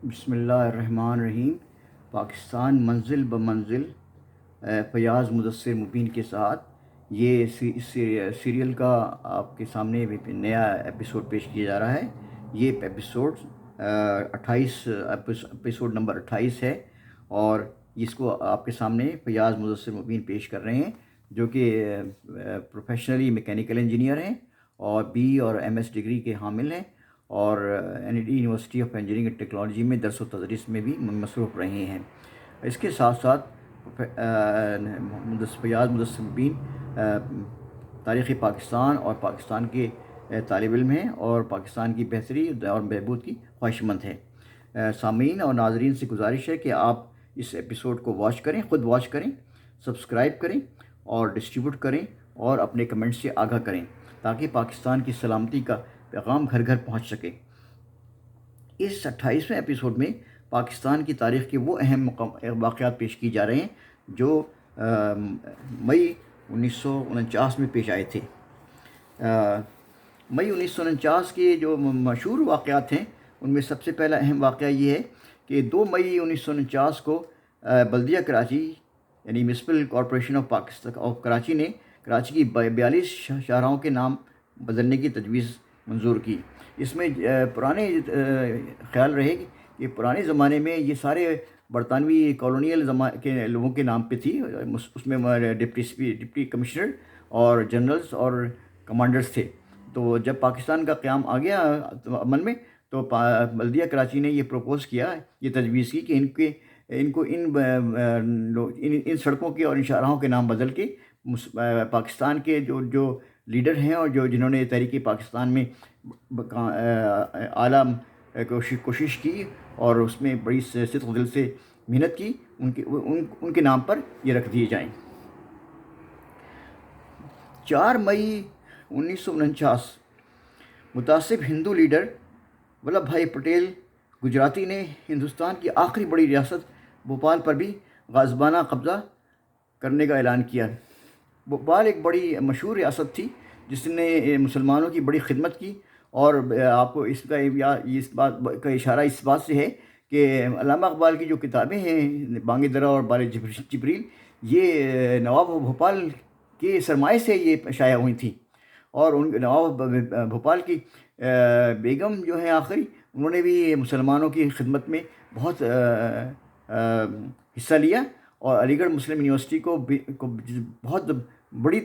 بسم اللہ الرحمن الرحیم۔ پاکستان منزل بمنزل فیاض مدثر مبین کے ساتھ یہ سیریل کا آپ کے سامنے نیا ایپیسوڈ پیش کیا جا رہا ہے۔ یہ ایپیسوڈ 28 ایپیسوڈ نمبر 28 ہے، اور اس کو آپ کے سامنے فیاض مدثر مبین پیش کر رہے ہیں، جو کہ پروفیشنلی میکینیکل انجینئر ہیں اور بی اور ایم ایس ڈگری کے حامل ہیں، اور N E D University of Engineering and Technology میں درس و تدریس میں بھی مصروف رہے ہیں۔ اس کے ساتھ ساتھ فیاض مدثر مبین تاریخ پاکستان اور پاکستان کے طالب علم ہیں، اور پاکستان کی بہتری اور بہبود کی خواہش مند ہیں۔ سامعین اور ناظرین سے گزارش ہے کہ آپ اس ایپیسوڈ کو واچ کریں، خود واچ کریں، سبسکرائب کریں اور ڈسٹریبیوٹ کریں، اور اپنے کمنٹ سے آگاہ کریں تاکہ پاکستان کی سلامتی کا پیغام گھر گھر پہنچ سکے۔ اس 28ویں ایپیسوڈ میں پاکستان کی تاریخ کے وہ اہم واقعات پیش کی جا رہے ہیں جو مئی 1949 میں پیش آئے تھے۔ مئی 1949 کے جو مشہور واقعات ہیں ان میں سب سے پہلا اہم واقعہ یہ ہے کہ 2 مئی 1949 کو بلدیہ کراچی یعنی میونسپل کارپوریشن آف کراچی نے کراچی کی 42 شاہراہوں کے نام بدلنے کی تجویز منظور کی۔ اس میں پرانے خیال رہے کہ پرانے زمانے میں یہ سارے برطانوی کالونیل کے لوگوں کے نام پہ تھی، اس میں ڈپٹی کمشنر اور جنرلز اور کمانڈرز تھے۔ تو جب پاکستان کا قیام آ گیا عمل میں، تو بلدیہ کراچی نے یہ پروپوز کیا، یہ تجویز کی کہ ان سڑکوں کے اور ان شاہراہوں کے نام بدل کے پاکستان کے جو لیڈر ہیں اور جنہوں نے تحریک پاکستان میں اعلیٰ کوشش کی اور اس میں بڑی صدق دل سے محنت کی، ان کے نام پر یہ رکھ دیے جائیں۔ 4 مئی 1949 متعصب ہندو لیڈر ولبھ بھائی پٹیل گجراتی نے ہندوستان کی آخری بڑی ریاست بھوپال پر بھی غاصبانہ قبضہ کرنے کا اعلان کیا۔ بھوپال ایک بڑی مشہور ریاست تھی جس نے مسلمانوں کی بڑی خدمت کی، اور آپ کو اس بات کا اشارہ اس بات سے ہے کہ علامہ اقبال کی جو کتابیں ہیں بانگ درا اور بال جبریل، یہ نواب بھوپال کے سرمائے سے یہ شائع ہوئی تھیں، اور نواب بھوپال کی بیگم جو ہیں آخری، انہوں نے بھی مسلمانوں کی خدمت میں بہت حصہ لیا، اور علی گڑھ مسلم یونیورسٹی کو بہت بڑی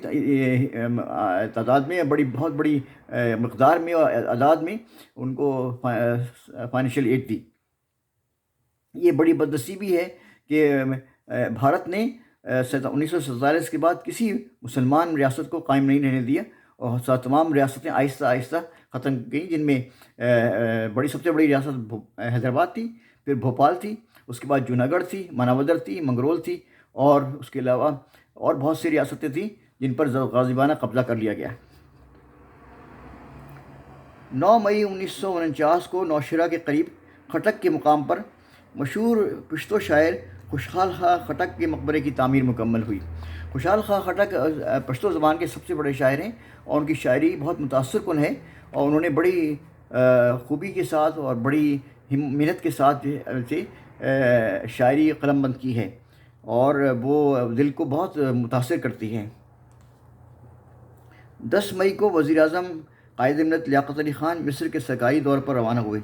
تعداد میں، بہت بڑی مقدار میں اور اعداد میں ان کو فائنینشیل ایڈ دی۔ یہ بڑی بدنصیبی ہے کہ بھارت نے 1947 کے بعد کسی مسلمان ریاست کو قائم نہیں رہنے دیا، اور تمام ریاستیں آہستہ آہستہ ختم گئیں، جن میں سب سے بڑی ریاست حیدرآباد تھی، پھر بھوپال تھی، اس کے بعد جوناگڑھ تھی، ماناودر تھی، منگرول تھی، اور اس کے علاوہ اور بہت سی ریاستیں تھیں جن پر غاصبانہ قبضہ کر لیا گیا۔ 9 مئی 1949 کو نوشہرہ کے قریب خٹک کے مقام پر مشہور پشتو شاعر خوشحال خاں خٹک کے مقبرے کی تعمیر مکمل ہوئی۔ خوشحال خاں خٹک پشتو زبان کے سب سے بڑے شاعر ہیں، اور ان کی شاعری بہت متاثر کن ہے، اور انہوں نے بڑی خوبی کے ساتھ اور بڑی محنت کے ساتھ شاعری قلم بند کی ہے، اور وہ دل کو بہت متاثر کرتی ہے۔ 10 مئی کو وزیر اعظم قائد ملت لیاقت علی خان مصر کے سرکاری دور پر روانہ ہوئے۔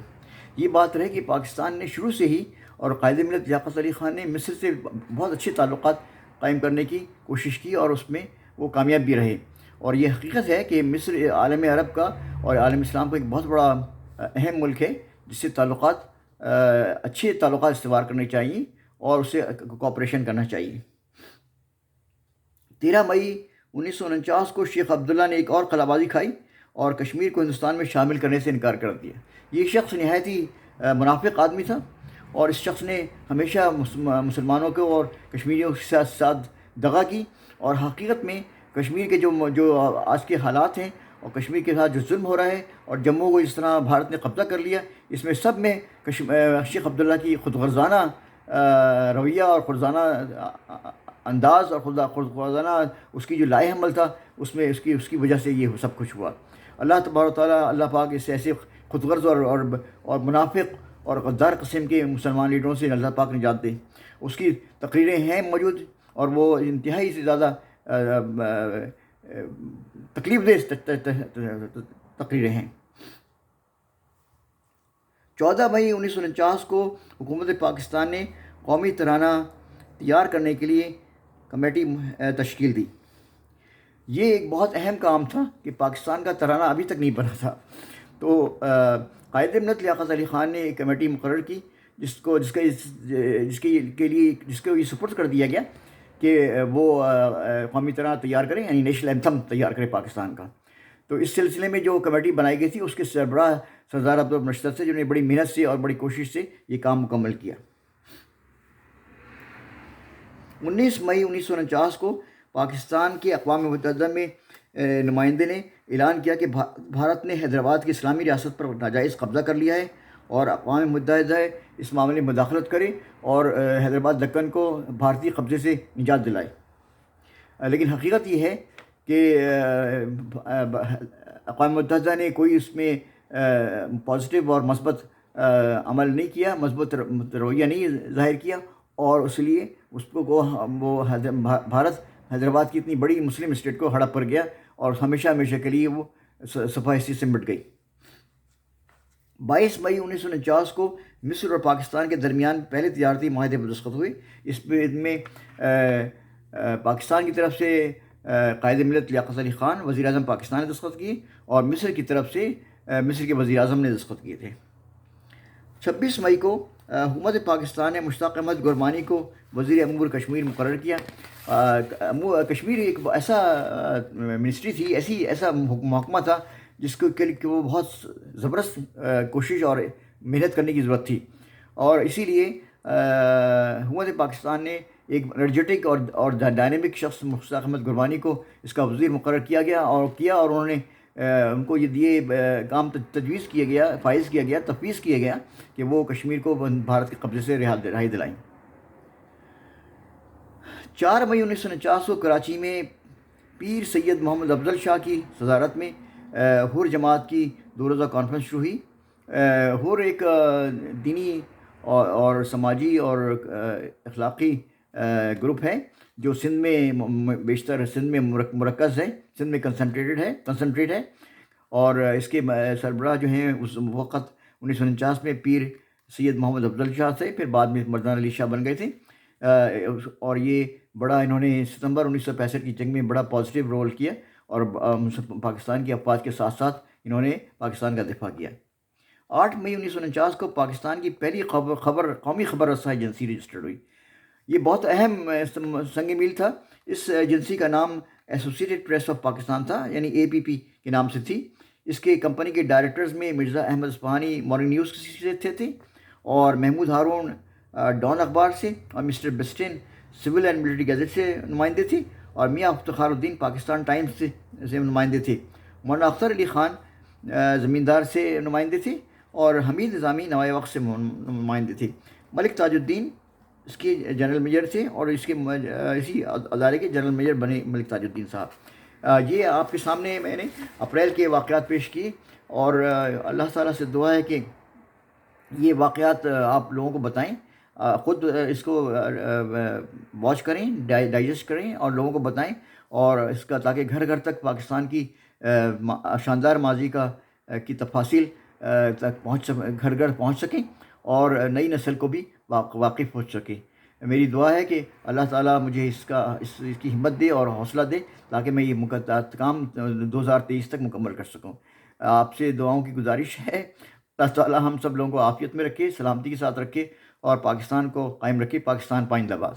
یہ بات رہے کہ پاکستان نے شروع سے ہی اور قائد ملت لیاقت علی خان نے مصر سے بہت اچھے تعلقات قائم کرنے کی کوشش کی، اور اس میں وہ کامیاب بھی رہے، اور یہ حقیقت ہے کہ مصر عالم عرب کا اور عالم اسلام کا ایک بہت بڑا اہم ملک ہے، جس سے اچھے تعلقات استوار کرنے چاہیے اور اس سے کوآپریشن کرنا چاہیے۔ 13 مئی 1949 کو شیخ عبداللہ نے ایک اور خلا بازی کھائی اور کشمیر کو ہندوستان میں شامل کرنے سے انکار کر دیا۔ یہ شخص نہایت ہی منافق آدمی تھا، اور اس شخص نے ہمیشہ مسلمانوں کو اور کشمیریوں کے ساتھ دغا کی، اور حقیقت میں کشمیر کے جو آج کے حالات ہیں اور کشمیر کے ساتھ جو ظلم ہو رہا ہے، اور جموں کو جس طرح بھارت نے قبضہ کر لیا، اس میں سب میں شیخ عبداللہ کی خود غرضانہ رویہ اور خودغرضانہ انداز اور خودغرضانہ اس کی جو لائح عمل تھا، اس میں اس کی وجہ سے یہ سب کچھ ہوا۔ اللہ تبارک و تعالیٰ، اللہ پاک اس ایسے خود غرض اور منافق اور غدار قسم کے مسلمان لیڈروں سے اللہ پاک نجات دے۔ اس کی تقریریں ہیں موجود، اور وہ انتہائی سے زیادہ تکلیف دہ تقریریں ہیں۔ 14 مئی 1949 کو حکومت پاکستان نے قومی ترانہ تیار کرنے کے لیے کمیٹی تشکیل دی۔ یہ ایک بہت اہم کام تھا کہ پاکستان کا ترانہ ابھی تک نہیں بنا تھا، تو قائد ملت لیاقت علی خان نے ایک کمیٹی مقرر کی جس کو یہ سپرد کر دیا گیا کہ وہ قومی ترانہ تیار کریں، یعنی نیشنل اینتھم تیار کریں پاکستان کا۔ تو اس سلسلے میں جو کمیٹی بنائی گئی تھی اس کے سربراہ سردار عبدالمشتر سے، جنہوں نے بڑی محنت سے اور بڑی کوشش سے یہ کام مکمل کیا۔ 19 مئی 1949 کو پاکستان کے اقوام متحدہ میں نمائندے نے اعلان کیا کہ بھارت نے حیدرآباد کی اسلامی ریاست پر ناجائز قبضہ کر لیا ہے، اور اقوام متحدہ اس معاملے میں مداخلت کرے اور حیدرآباد دکن کو بھارتی قبضے سے نجات دلائے۔ لیکن حقیقت یہ ہے کہ اقوام متحدہ نے کوئی اس میں پازیٹیو اور مثبت عمل نہیں کیا، مثبت رویہ نہیں ظاہر کیا، اور اس لیے اس کو وہ بھارت حیدرآباد کی اتنی بڑی مسلم اسٹیٹ کو ہڑپ کر گیا، اور ہمیشہ ہمیشہ کے لیے وہ صفحہ حصی سے مٹ گئی۔ 22 مئی 1949 کو مصر اور پاکستان کے درمیان پہلے تجارتی معاہدے پر دستخط ہوئے۔ اس میں پاکستان کی طرف سے قائد ملت لیاقت علی خان وزیر اعظم پاکستان نے دستخط کیے، اور مصر کی طرف سے مصر کے وزیر اعظم نے دستخط کیے تھے۔ 26 مئی کو حکومت پاکستان نے مشتاق احمد گورمانی کو وزیر امور کشمیر مقرر کیا۔ کشمیر ایک ایسا منسٹری تھی، ایسا محکمہ تھا جس کو کہ وہ بہت زبردست کوشش اور محنت کرنے کی ضرورت تھی، اور اسی لیے حکومت پاکستان نے ایک انرجیٹک اور ڈائنامک شخص مشتاق احمد گوربانی کو اس کا وزیر مقرر کیا گیا، اور انہوں نے ان کو یہ کام تجویز کیا گیا، تفویض کیا گیا کہ وہ کشمیر کو بھارت کے قبضے سے رہائی دلائیں۔ 4 مئی 1949 کو کراچی میں پیر سید محمد افضل شاہ کی صدارت میں حر جماعت کی 2 روزہ کانفرنس شروع ہوئی۔ حر ایک دینی اور سماجی اور اخلاقی گروپ ہے جو سندھ میں بیشتر مرکز ہے، سندھ میں کنسنٹریٹ ہے، اور اس کے سربراہ جو ہیں اس وقت 1949 میں پیر سید محمد افضل شاہ تھے، پھر بعد میں مردان علی شاہ بن گئے تھے، اور یہ بڑا انہوں نے ستمبر 1965 کی جنگ میں بڑا پازیٹیو رول کیا، اور پاکستان کی افواج کے ساتھ ساتھ انہوں نے پاکستان کا دفاع کیا۔ 8 مئی 1949 کو پاکستان کی پہلی قومی خبر رساں ایجنسی رجسٹرڈ ہوئی۔ یہ بہت اہم سنگ میل تھا۔ اس ایجنسی کا نام ایسوسیٹڈ پریس آف پاکستان تھا، یعنی APP کے نام سے تھی۔ اس کے کمپنی کے ڈائریکٹرز میں مرزا احمد اصفہانی مارننگ نیوز سے تھے، اور محمود ہارون ڈان اخبار سے، اور مسٹر بسٹن سول اینڈ ملٹری گیزٹ سے نمائندے تھے، اور میاں افتخار الدین پاکستان ٹائمز سے نمائندے تھے۔ مولانا اختر علی خان زمیندار سے نمائندے تھے، اور حمید نظامی نوائے وقت سے نمائندے تھے۔ ملک تاج الدین اس کے جنرل میجر تھے، اور اسی ادارے کے جنرل میجر بنے ملک تاج الدین صاحب۔ یہ آپ کے سامنے میں نے اپریل کے واقعات پیش کیے، اور اللہ تعالیٰ سے دعا ہے کہ یہ واقعات آپ لوگوں کو بتائیں، خود اس کو واچ کریں، ڈائجسٹ کریں، اور لوگوں کو بتائیں، اور اس کا تاکہ گھر گھر تک پاکستان کی شاندار ماضی کی تفاصیل تک گھر گھر پہنچ سکیں، اور نئی نسل کو بھی واقف ہو سکے۔ میری دعا ہے کہ اللہ تعالیٰ مجھے اس کی ہمت دے اور حوصلہ دے، تاکہ میں یہ کام 2023 تک مکمل کر سکوں۔ آپ سے دعاؤں کی گزارش ہے، اللہ تعالیٰ ہم سب لوگوں کو عافیت میں رکھے، سلامتی کے ساتھ رکھے، اور پاکستان کو قائم رکھے۔ پاکستان پائندہ باد۔